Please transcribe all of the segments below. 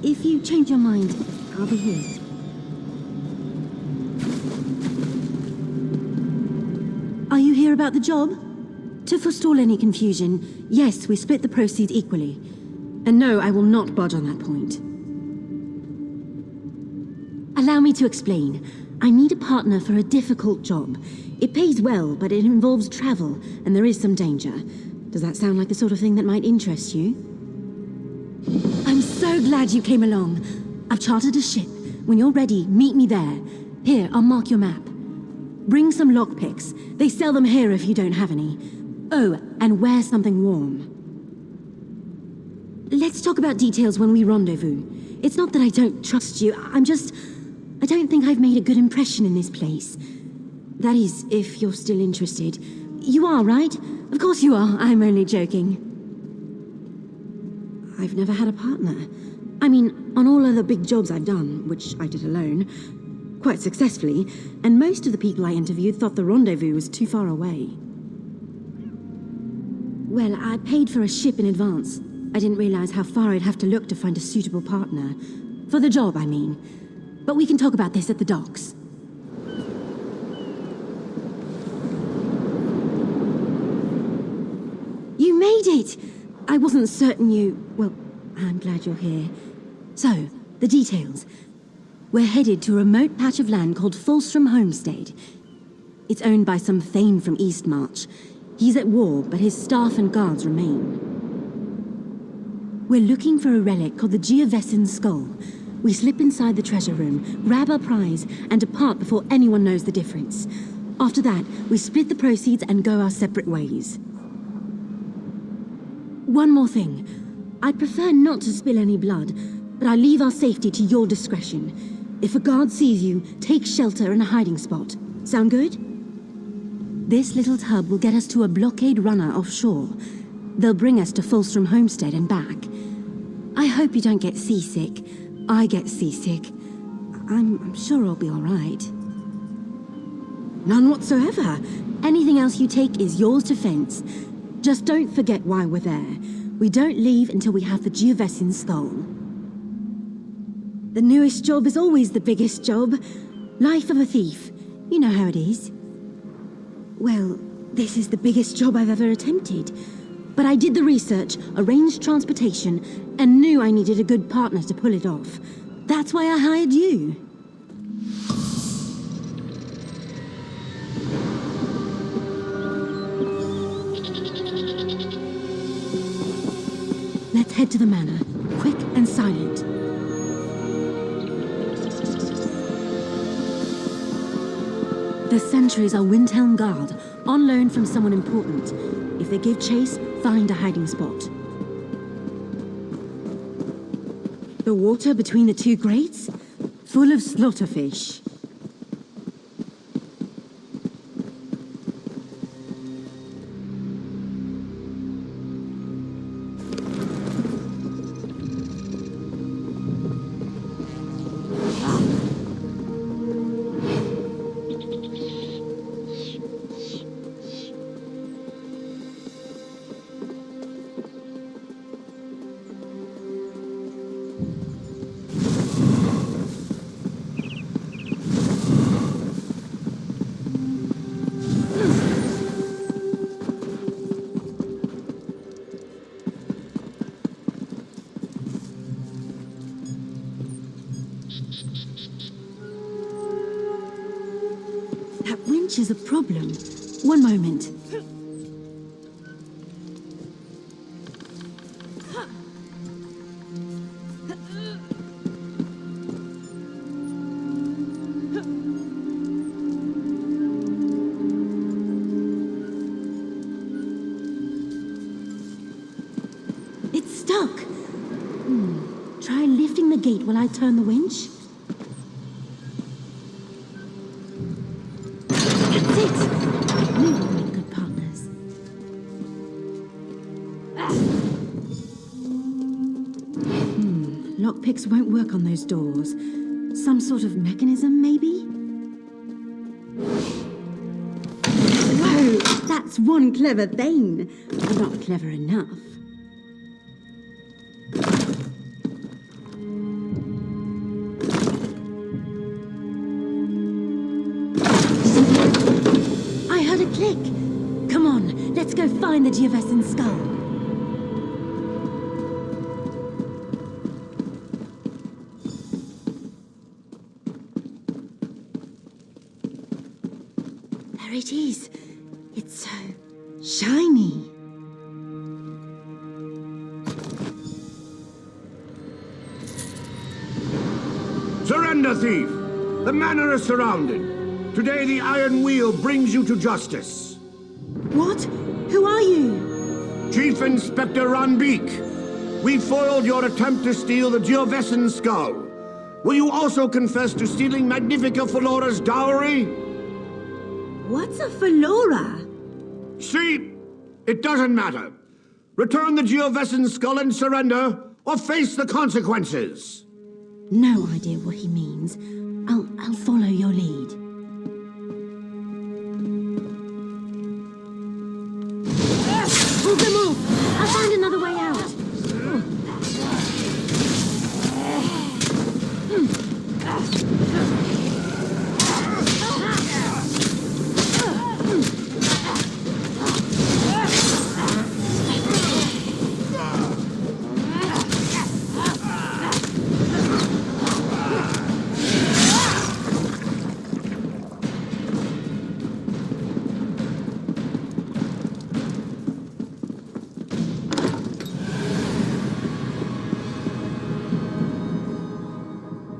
If you change your mind, I'll be here. Are you here about the job? To forestall any confusion, yes, we split the proceeds equally. And no, I will not budge on that point. Allow me to explain. I need a partner for a difficult job. It pays well, but it involves travel, and there is some danger. Does that sound like the sort of thing that might interest you? I'm so glad you came along. I've chartered a ship. When you're ready, meet me there. Here, I'll mark your map. Bring some lockpicks. They sell them here if you don't have any. Oh, and wear something warm. Let's talk about details when we rendezvous. It's not that I don't trust you, I don't think I've made a good impression in this place. That is, if you're still interested. You are, right? Of course you are, I'm only joking. I've never had a partner. I mean, on all other big jobs I've done, which I did alone, quite successfully, and most of the people I interviewed thought the rendezvous was too far away. Well, I paid for a ship in advance. I didn't realize how far I'd have to look to find a suitable partner. For the job, I mean. But we can talk about this at the docks. You made it! I wasn't certain you... Well, I'm glad you're here. So, the details. We're headed to a remote patch of land called Fulstrom Homestead. It's owned by some Thane from Eastmarch. He's at war, but his staff and guards remain. We're looking for a relic called the Geovessan Skull. We slip inside the treasure room, grab our prize, and depart before anyone knows the difference. After that, we split the proceeds and go our separate ways. One more thing. I'd prefer not to spill any blood, but I leave our safety to your discretion. If a guard sees you, take shelter in a hiding spot. Sound good? This little tub will get us to a blockade runner offshore. They'll bring us to Fulstrom Homestead and back. I hope you don't get seasick. I get seasick. I'm sure I'll be all right. None whatsoever. Anything else you take is yours to fence. Just don't forget why we're there. We don't leave until we have the Geovessan Skull. The newest job is always the biggest job. Life of a thief. You know how it is. Well, this is the biggest job I've ever attempted. But I did the research, arranged transportation, and knew I needed a good partner to pull it off. That's why I hired you. Let's head to the manor, quick and silent. The sentries are Windhelm Guard, on loan from someone important. If they give chase, find a hiding spot. The water between the two grates? Full of slaughterfish. That winch is a problem. One moment. It's stuck. Try lifting the gate while I turn the winch. Lockpicks won't work on those doors. Some sort of mechanism, maybe? Whoa! That's one clever Thane. But not clever enough. Let's go find the Geovesan skull. There it is. It's so shiny. Surrender, thief! The manor is surrounded. Today the Iron Wheel brings you to justice. What? Who are you? Chief Inspector Ranbeek. We foiled your attempt to steal the Geovesan skull. Will you also confess to stealing Magnifica Felora's dowry? What's a Felora? See, it doesn't matter. Return the Geovesan skull and surrender, or face the consequences. No idea what he means. I'll follow your lead. Pull them off! I'll find another way out.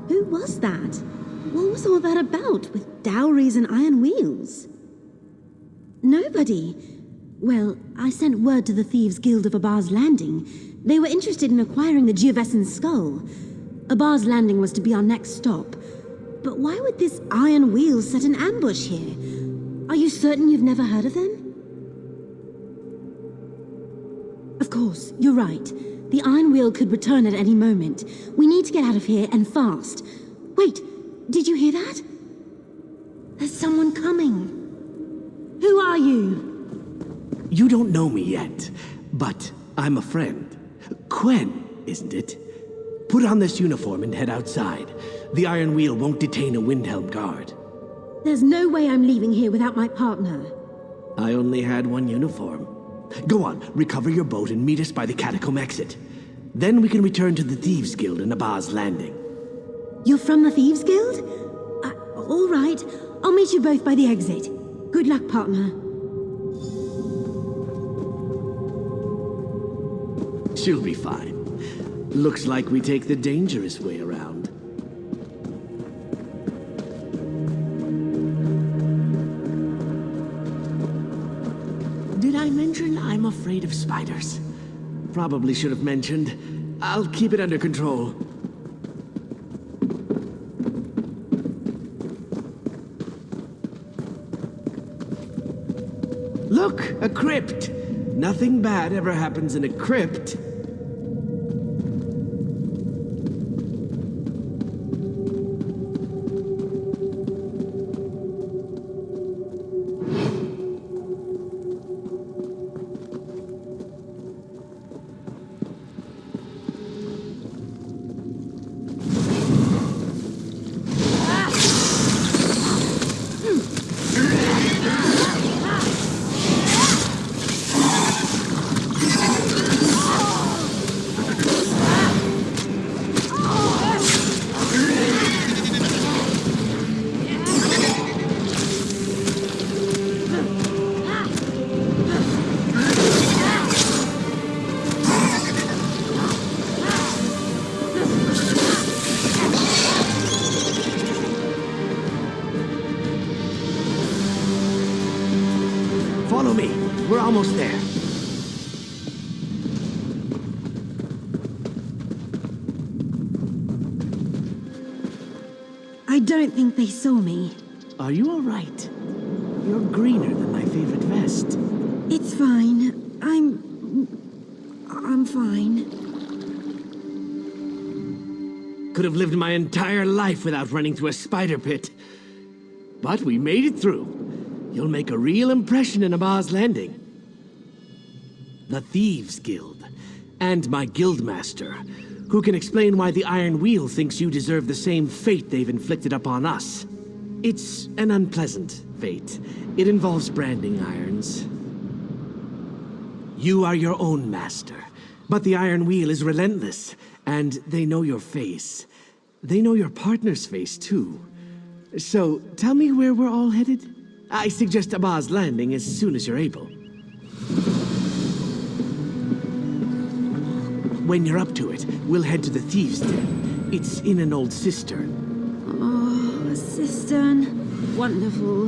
Who was that? What was all that about, with dowries and iron wheels? Nobody. Well, I sent word to the Thieves Guild of Abar's Landing. They were interested in acquiring the Geovesan skull. Abar's Landing was to be our next stop. But why would this iron wheel set an ambush here? Are you certain you've never heard of them? Of course, you're right. The Iron Wheel could return at any moment. We need to get out of here, and fast. Wait, did you hear that? There's someone coming. Who are you? You don't know me yet, but I'm a friend. Quen, isn't it? Put on this uniform and head outside. The Iron Wheel won't detain a Windhelm guard. There's no way I'm leaving here without my partner. I only had one uniform. Go on, recover your boat and meet us by the catacomb exit. Then we can return to the Thieves Guild in Abar's Landing. You're from the Thieves Guild? All right. I'll meet you both by the exit. Good luck, partner. She'll be fine. Looks like we take the dangerous way around. Did I mention I'm afraid of spiders? Probably should have mentioned. I'll keep it under control. Look, a crypt. Nothing bad ever happens in a crypt. Follow me. We're almost there. I don't think they saw me. Are you all right? You're greener than my favorite vest. It's fine. I'm fine. Could have lived my entire life without running through a spider pit. But we made it through. You'll make a real impression in Abar's Landing. The Thieves Guild. And my guildmaster, who can explain why the Iron Wheel thinks you deserve the same fate they've inflicted upon us. It's an unpleasant fate. It involves branding irons. You are your own master. But the Iron Wheel is relentless, and they know your face. They know your partner's face, too. So, tell me where we're all headed? I suggest Abba's Landing as soon as you're able. When you're up to it, we'll head to the Thieves' Den. It's in an old cistern. Oh, a cistern. Wonderful.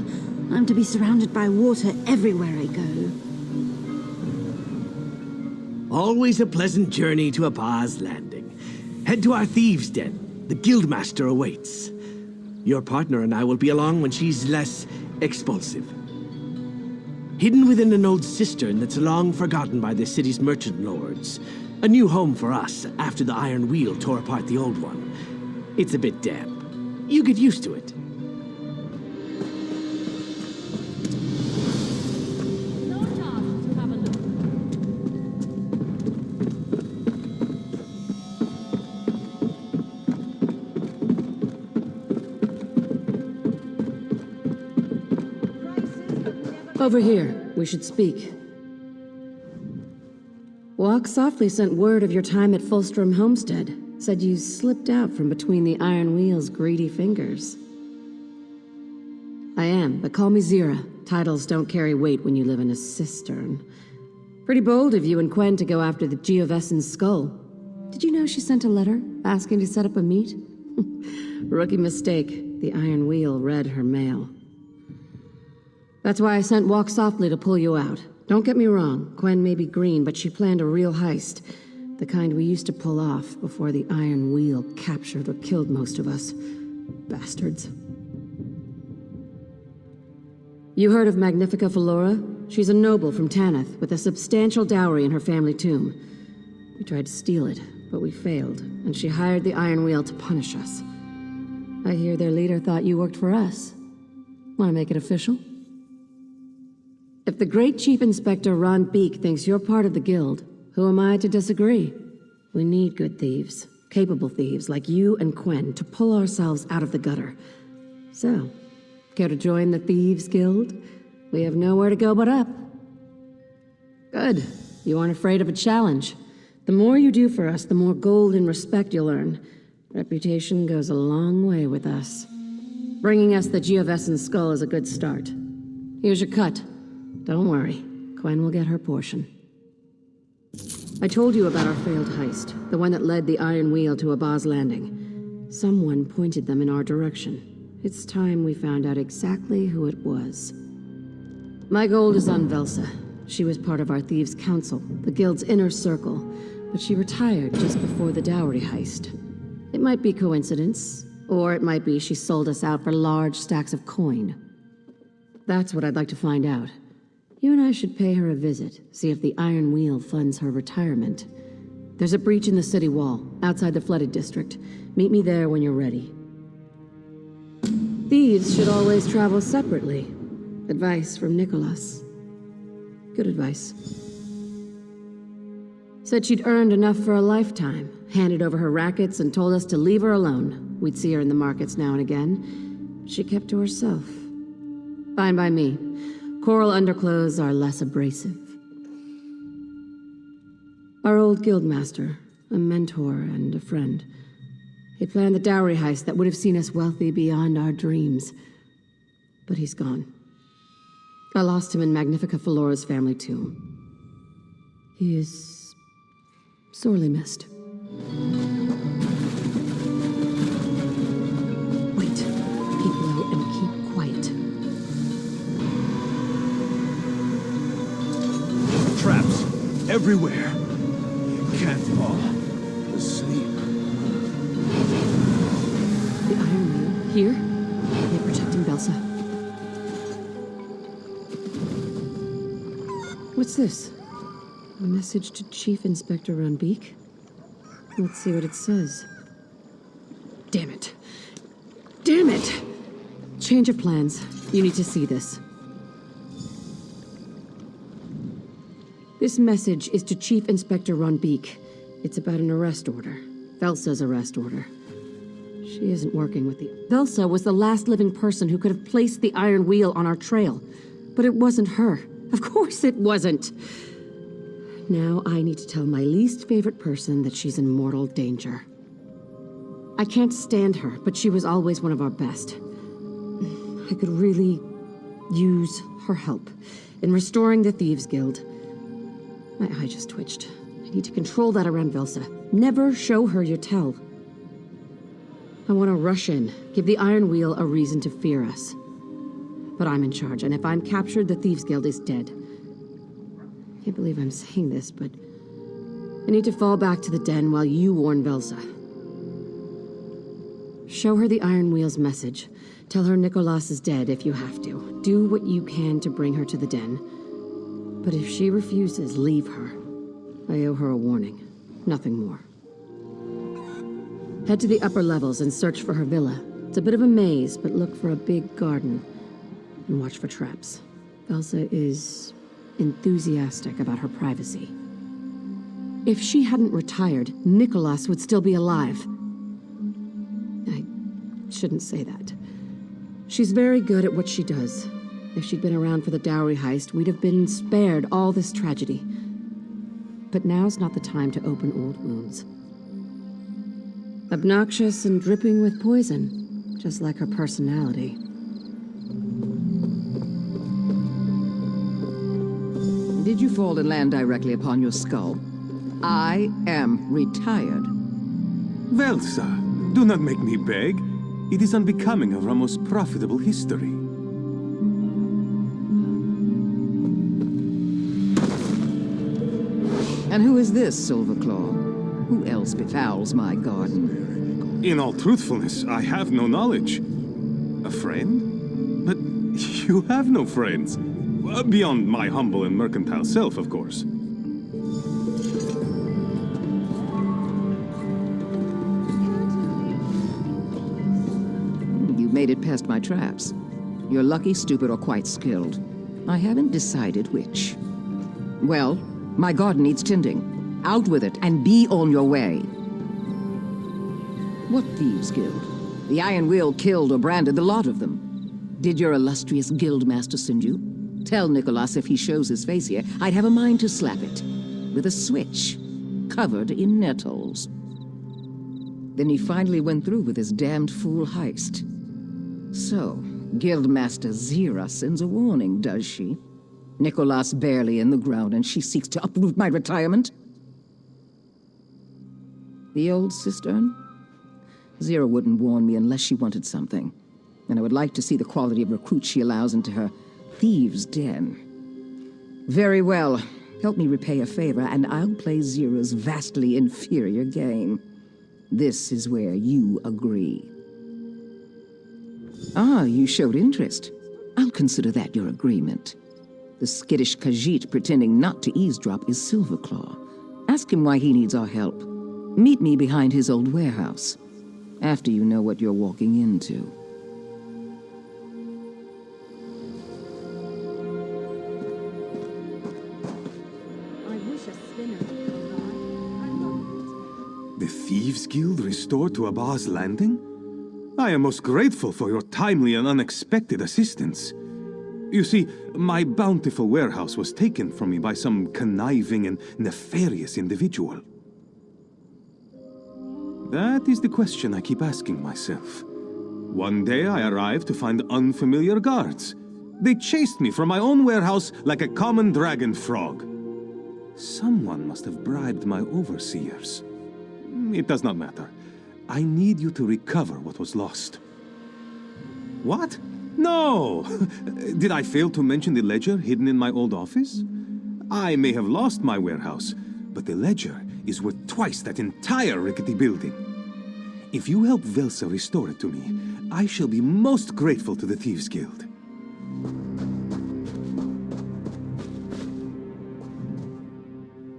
I'm to be surrounded by water everywhere I go. Always a pleasant journey to Abba's Landing. Head to our Thieves' Den. The Guildmaster awaits. Your partner and I will be along when she's less expulsive. Hidden within an old cistern that's long forgotten by the city's merchant lords. A new home for us after the Iron Wheel tore apart the old one. It's a bit damp. You get used to it. Over here. We should speak. Walk Softly sent word of your time at Fulstrom Homestead. Said you slipped out from between the Iron Wheel's greedy fingers. I am, but call me Zira. Titles don't carry weight when you live in a cistern. Pretty bold of you and Quen to go after the Geovessen's skull. Did you know she sent a letter asking to set up a meet? Rookie mistake. The Iron Wheel read her mail. That's why I sent Walk Softly to pull you out. Don't get me wrong, Quen may be green, but she planned a real heist. The kind we used to pull off before the Iron Wheel captured or killed most of us. Bastards. You heard of Magnifica Flora? She's a noble from Tanith, with a substantial dowry in her family tomb. We tried to steal it, but we failed, and she hired the Iron Wheel to punish us. I hear their leader thought you worked for us. Want to make it official? If the great Chief Inspector Ron Beek thinks you're part of the Guild, who am I to disagree? We need good thieves, capable thieves like you and Quen to pull ourselves out of the gutter. So, care to join the Thieves Guild? We have nowhere to go but up. Good. You aren't afraid of a challenge. The more you do for us, the more gold and respect you'll earn. Reputation goes a long way with us. Bringing us the Geovessen's skull is a good start. Here's your cut. Don't worry, Quen will get her portion. I told you about our failed heist, the one that led the Iron Wheel to Abba's Landing. Someone pointed them in our direction. It's time we found out exactly who it was. My gold is on Velsa. She was part of our Thieves' Council, the Guild's inner circle, but she retired just before the dowry heist. It might be coincidence, or it might be she sold us out for large stacks of coin. That's what I'd like to find out. You and I should pay her a visit, see if the Iron Wheel funds her retirement. There's a breach in the city wall, outside the flooded district. Meet me there when you're ready. Thieves should always travel separately. Advice from Nicholas. Good advice. Said she'd earned enough for a lifetime, handed over her rackets and told us to leave her alone. We'd see her in the markets now and again. She kept to herself. Fine by me. Coral underclothes are less abrasive. Our old guildmaster, a mentor and a friend. He planned the dowry heist that would have seen us wealthy beyond our dreams. But he's gone. I lost him in Magnifica Flora's family tomb. He is sorely missed. Wait. Keep low and keep quiet. Traps everywhere. Can't fall asleep. The Iron Wheel here? They're protecting Belsa. What's this? A message to Chief Inspector Runbeek? Let's see what it says. Damn it. Damn it! Change of plans. You need to see this. This message is to Chief Inspector Runbeek. It's about an arrest order. Velsa's arrest order. She isn't working with the... Velsa was the last living person who could have placed the Iron Wheel on our trail. But it wasn't her. Of course it wasn't. Now I need to tell my least favorite person that she's in mortal danger. I can't stand her, but she was always one of our best. I could really use her help in restoring the Thieves Guild. My eye just twitched. I need to control that around Velsa. Never show her your tell. I want to rush in, give the Iron Wheel a reason to fear us. But I'm in charge, and if I'm captured, the Thieves Guild is dead. I can't believe I'm saying this, but I need to fall back to the den while you warn Velsa. Show her the Iron Wheel's message. Tell her Nicholas is dead if you have to. Do what you can to bring her to the den. But if she refuses, leave her. I owe her a warning. Nothing more. Head to the upper levels and search for her villa. It's a bit of a maze, but look for a big garden. And watch for traps. Velsa is enthusiastic about her privacy. If she hadn't retired, Nicholas would still be alive. I shouldn't say that. She's very good at what she does. If she'd been around for the dowry heist, we'd have been spared all this tragedy. But now's not the time to open old wounds. Obnoxious and dripping with poison, just like her personality. Did you fall and land directly upon your skull? I am retired. Velsa, do not make me beg. It is unbecoming of our most profitable history. And who is this, Silverclaw? Who else befouls my garden? In all truthfulness, I have no knowledge. A friend? But you have no friends. Beyond my humble and mercantile self, of course. You made it past my traps. You're lucky, stupid, or quite skilled. I haven't decided which. Well, my garden needs tending. Out with it, and be on your way. What Thieves Guild? The Iron Wheel killed or branded the lot of them. Did your illustrious guildmaster send you? Tell Nicholas if he shows his face here, I'd have a mind to slap it. With a switch, covered in nettles. Then he finally went through with his damned fool heist. So, Guildmaster Zira sends a warning, does she? Nicholas barely in the ground, and she seeks to uproot my retirement? The old cistern? Zira wouldn't warn me unless she wanted something. And I would like to see the quality of recruits she allows into her thieves' den. Very well. Help me repay a favor, and I'll play Zira's vastly inferior game. This is where you agree. Ah, you showed interest. I'll consider that your agreement. The skittish Khajiit pretending not to eavesdrop is Silverclaw. Ask him why he needs our help. Meet me behind his old warehouse, after you know what you're walking into. The Thieves Guild restored to Abba's Landing? I am most grateful for your timely and unexpected assistance. You see, my bountiful warehouse was taken from me by some conniving and nefarious individual. That is the question I keep asking myself. One day I arrived to find unfamiliar guards. They chased me from my own warehouse like a common dragon frog. Someone must have bribed my overseers. It does not matter. I need you to recover what was lost. What? No! Did I fail to mention the ledger hidden in my old office? I may have lost my warehouse, but the ledger is worth twice that entire rickety building. If you help Velsa restore it to me, I shall be most grateful to the Thieves Guild.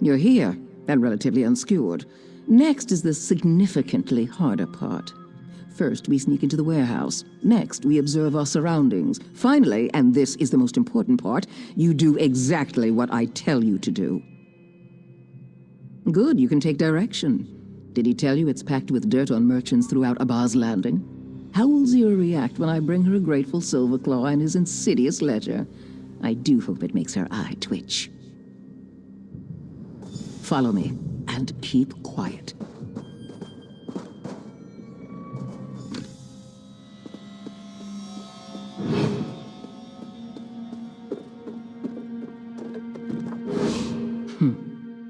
You're here, and relatively unskewered. Next is the significantly harder part. First, we sneak into the warehouse. Next, we observe our surroundings. Finally, and this is the most important part, you do exactly what I tell you to do. Good, you can take direction. Did he tell you it's packed with dirt on merchants throughout Abba's Landing? How will Zira react when I bring her a grateful Silverclaw and his insidious ledger? I do hope it makes her eye twitch. Follow me, and keep quiet.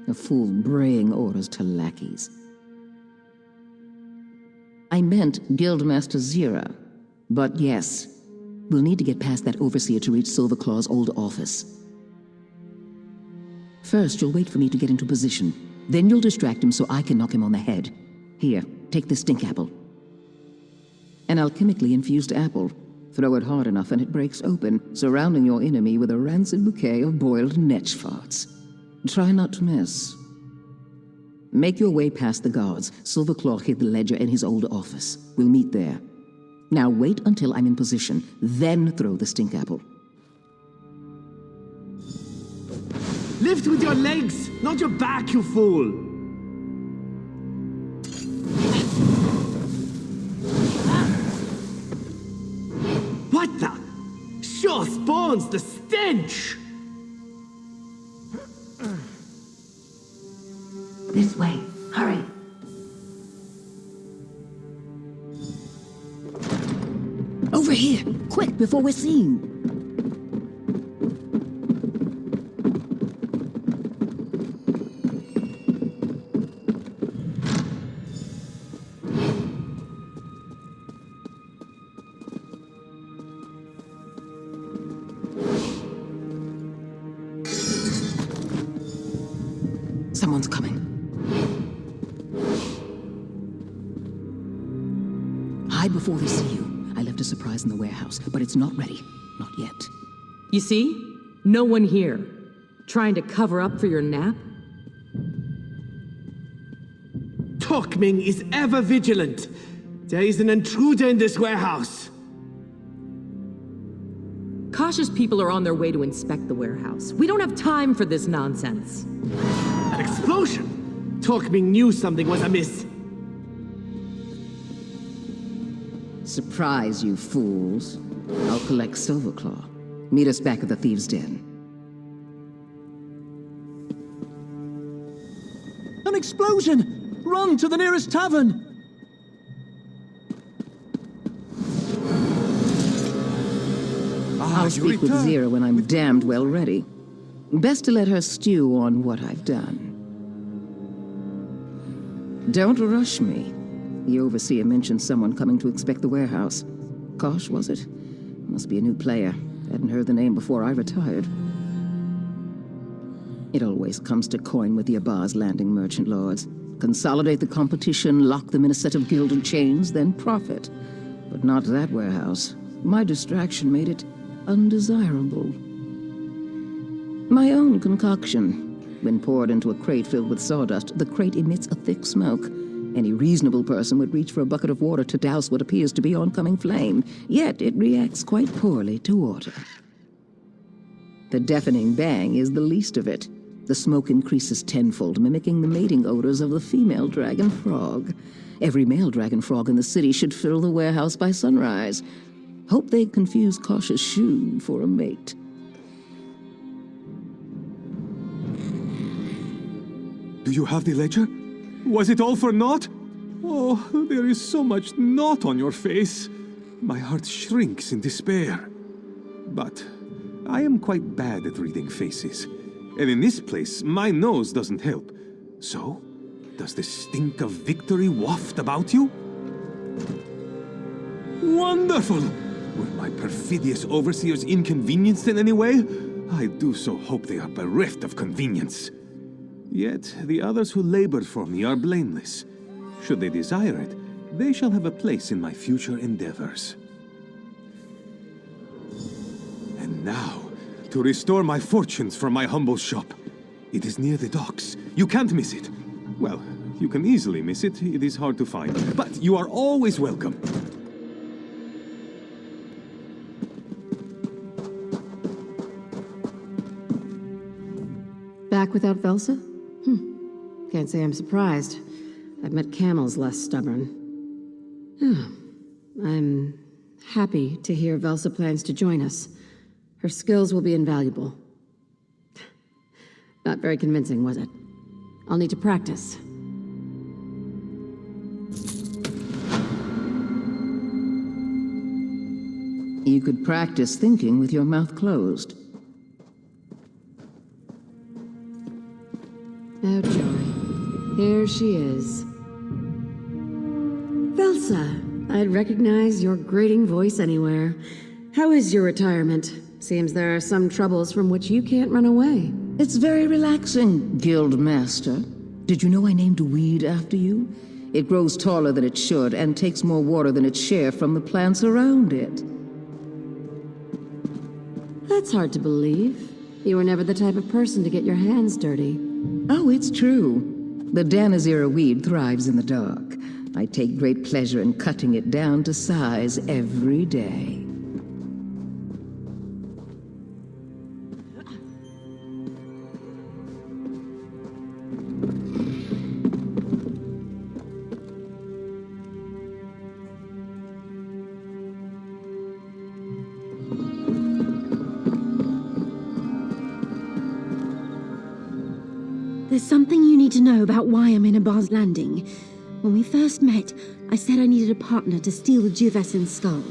A fool braying orders to lackeys. I meant Guildmaster Zira. But yes, we'll need to get past that overseer to reach Silverclaw's old office. First, you'll wait for me to get into position. Then you'll distract him so I can knock him on the head. Here, take this stink apple. An alchemically infused apple. Throw it hard enough and it breaks open, surrounding your enemy with a rancid bouquet of boiled netch farts. Try not to miss. Make your way past the guards. Silverclaw hid the ledger in his old office. We'll meet there. Now wait until I'm in position, then throw the stink apple. Lift with your legs, not your back, you fool! What the? Sure spawns the stench! This way. Hurry. Over here! Quick, before we're seen! Someone's coming. Hide before they see you. I left a surprise in the warehouse, but it's not ready. Not yet. You see? No one here. Trying to cover up for your nap? Tokming is ever vigilant. There is an intruder in this warehouse. Cautious people are on their way to inspect the warehouse. We don't have time for this nonsense. An explosion! Tokming knew something was amiss. Surprise, you fools. I'll collect Silverclaw. Meet us back at the Thieves' Den. An explosion! Run to the nearest tavern! I'll speak with Zira when I'm damned well ready. Best to let her stew on what I've done. Don't rush me. The overseer mentioned someone coming to inspect the warehouse. Kosh, was it? Must be a new player. Hadn't heard the name before I retired. It always comes to coin with the Abar's Landing merchant lords. Consolidate the competition, lock them in a set of gilded chains, then profit. But not that warehouse. My distraction made it undesirable. My own concoction. When poured into a crate filled with sawdust, the crate emits a thick smoke. Any reasonable person would reach for a bucket of water to douse what appears to be oncoming flame, yet it reacts quite poorly to water. The deafening bang is the least of it. The smoke increases tenfold, mimicking the mating odors of the female dragon frog. Every male dragon frog in the city should fill the warehouse by sunrise. Hope they confuse Kosh's shoe for a mate. Do you have the ledger? Was it all for naught? Oh, there is so much naught on your face. My heart shrinks in despair. But I am quite bad at reading faces. And in this place, my nose doesn't help. So, does the stink of victory waft about you? Wonderful! Were my perfidious overseers inconvenienced in any way? I do so hope they are bereft of convenience. Yet the others who labored for me are blameless. Should they desire it, they shall have a place in my future endeavors. And now, to restore my fortunes from my humble shop. It is near the docks. You can't miss it. Well, you can easily miss it. It is hard to find. But you are always welcome. Back without Velsa? Can't say I'm surprised. I've met camels less stubborn. I'm happy to hear Velsa plans to join us. Her skills will be invaluable. Not very convincing, was it? I'll need to practice. You could practice thinking with your mouth closed. Oh, joy. Here she is. Velsa, I'd recognize your grating voice anywhere. How is your retirement? Seems there are some troubles from which you can't run away. It's very relaxing, Guild Master. Did you know I named a weed after you? It grows taller than it should and takes more water than its share from the plants around it. That's hard to believe. You were never the type of person to get your hands dirty. Oh, it's true. The Danazera weed thrives in the dark. I take great pleasure in cutting it down to size every day. There's something you need to know about why I'm in Abar's Landing. When we first met, I said I needed a partner to steal the Geovessen's skull.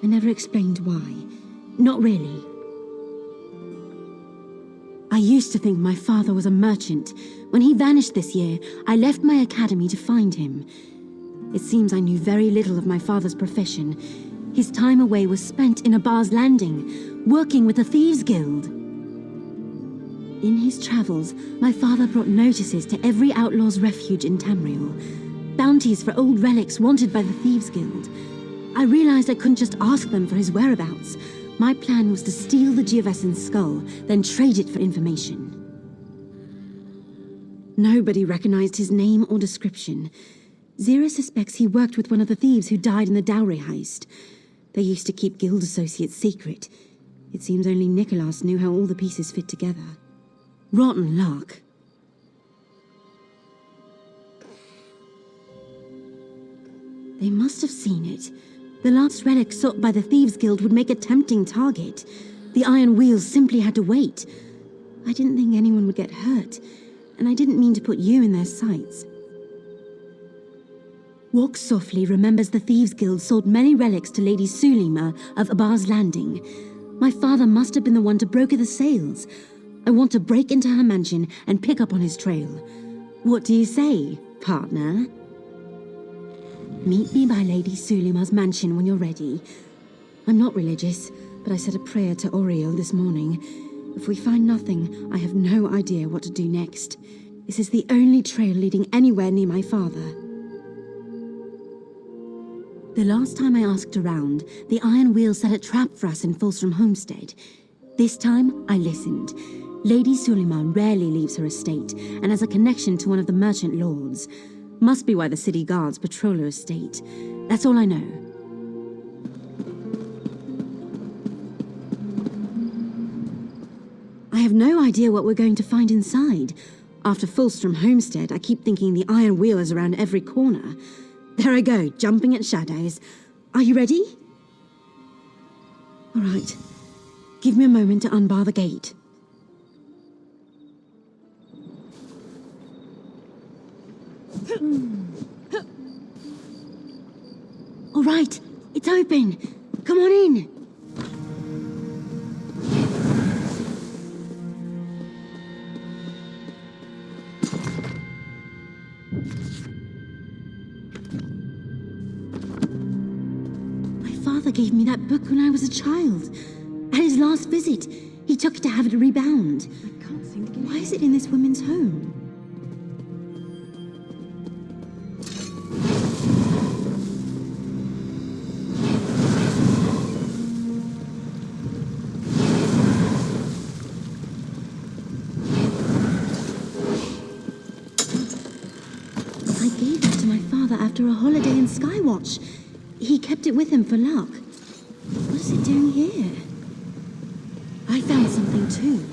I never explained why. Not really. I used to think my father was a merchant. When he vanished this year, I left my academy to find him. It seems I knew very little of my father's profession. His time away was spent in Abar's Landing, working with the Thieves Guild. In his travels, my father brought notices to every outlaw's refuge in Tamriel. Bounties for old relics wanted by the Thieves Guild. I realized I couldn't just ask them for his whereabouts. My plan was to steal the Geovessen's skull, then trade it for information. Nobody recognized his name or description. Zira suspects he worked with one of the thieves who died in the dowry heist. They used to keep guild associates secret. It seems only Nicholas knew how all the pieces fit together. Rotten luck. They must have seen it. The last relic sought by the Thieves Guild would make a tempting target. The Iron Wheels simply had to wait. I didn't think anyone would get hurt, and I didn't mean to put you in their sights. Walk Softly remembers the Thieves Guild sold many relics to Lady Sulima of Abar's Landing. My father must have been the one to broker the sales. I want to break into her mansion and pick up on his trail. What do you say, partner? Meet me by Lady Sulima's mansion when you're ready. I'm not religious, but I said a prayer to Oriel this morning. If we find nothing, I have no idea what to do next. This is the only trail leading anywhere near my father. The last time I asked around, the Iron Wheel set a trap for us in Fulstrom Homestead. This time, I listened. Lady Sulima rarely leaves her estate, and has a connection to one of the merchant lords. Must be why the city guards patrol her estate. That's all I know. I have no idea what we're going to find inside. After Fulstrom Homestead, I keep thinking the Iron Wheel is around every corner. There I go, jumping at shadows. Are you ready? All right. Give me a moment to unbar the gate. All right, it's open. Come on in. My father gave me that book when I was a child. At his last visit, he took it to have it rebound. I can't seem to get it. Why is it in this woman's home? After a holiday in Skywatch. He kept it with him for luck. What is it doing here? I found something too.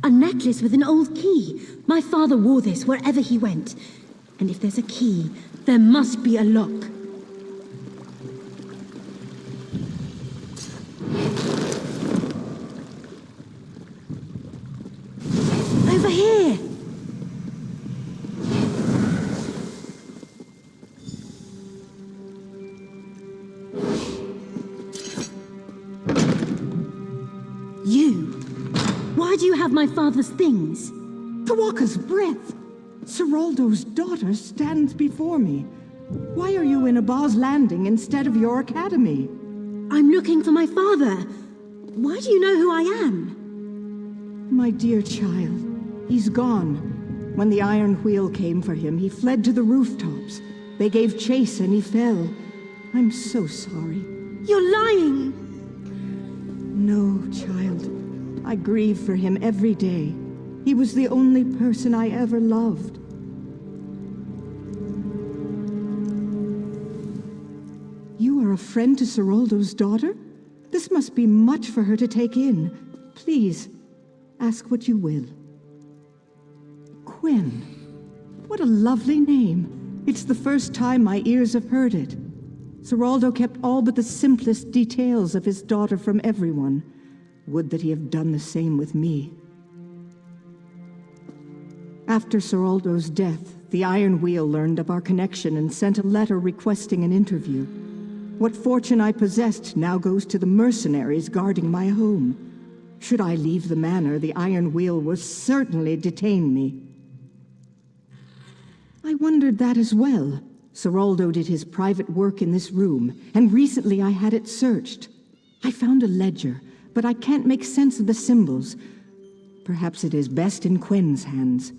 A necklace with an old key. My father wore this wherever he went. And if there's a key, there must be a lock. Over here! have my father's things. Tawaka's breath! Seraldo's daughter stands before me. Why are you in Abaz Landing instead of your academy? I'm looking for my father. Why do you know who I am? My dear child, he's gone. When the Iron Wheel came for him, he fled to the rooftops. They gave chase and he fell. I'm so sorry. You're lying! No, child. I grieve for him every day. He was the only person I ever loved. You are a friend to Seraldo's daughter? This must be much for her to take in. Please, ask what you will. Quinn. What a lovely name. It's the first time my ears have heard it. Seraldo kept all but the simplest details of his daughter from everyone. Would that he have done the same with me. After Seraldo's death, the Iron Wheel learned of our connection and sent a letter requesting an interview. What fortune I possessed now goes to the mercenaries guarding my home. Should I leave the manor, the Iron Wheel will certainly detain me. I wondered that as well. Seraldo did his private work in this room, and recently I had it searched. I found a ledger, but I can't make sense of the symbols. Perhaps it is best in Quinn's hands.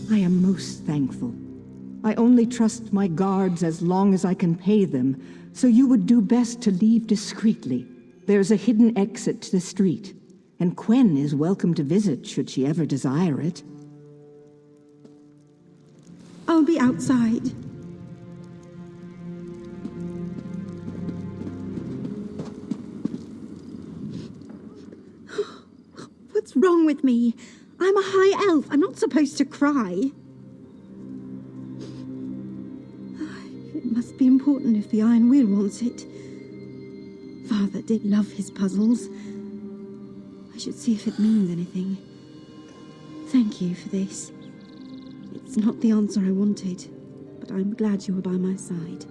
I am most thankful. I only trust my guards as long as I can pay them, so you would do best to leave discreetly. There's a hidden exit to the street, and Quinn is welcome to visit should she ever desire it. I'll be outside. What's wrong with me? I'm a high elf. I'm not supposed to cry. It must be important if the Iron Wheel wants it. Father did love his puzzles. I should see if it means anything. Thank you for this. It's not the answer I wanted, but I'm glad you were by my side.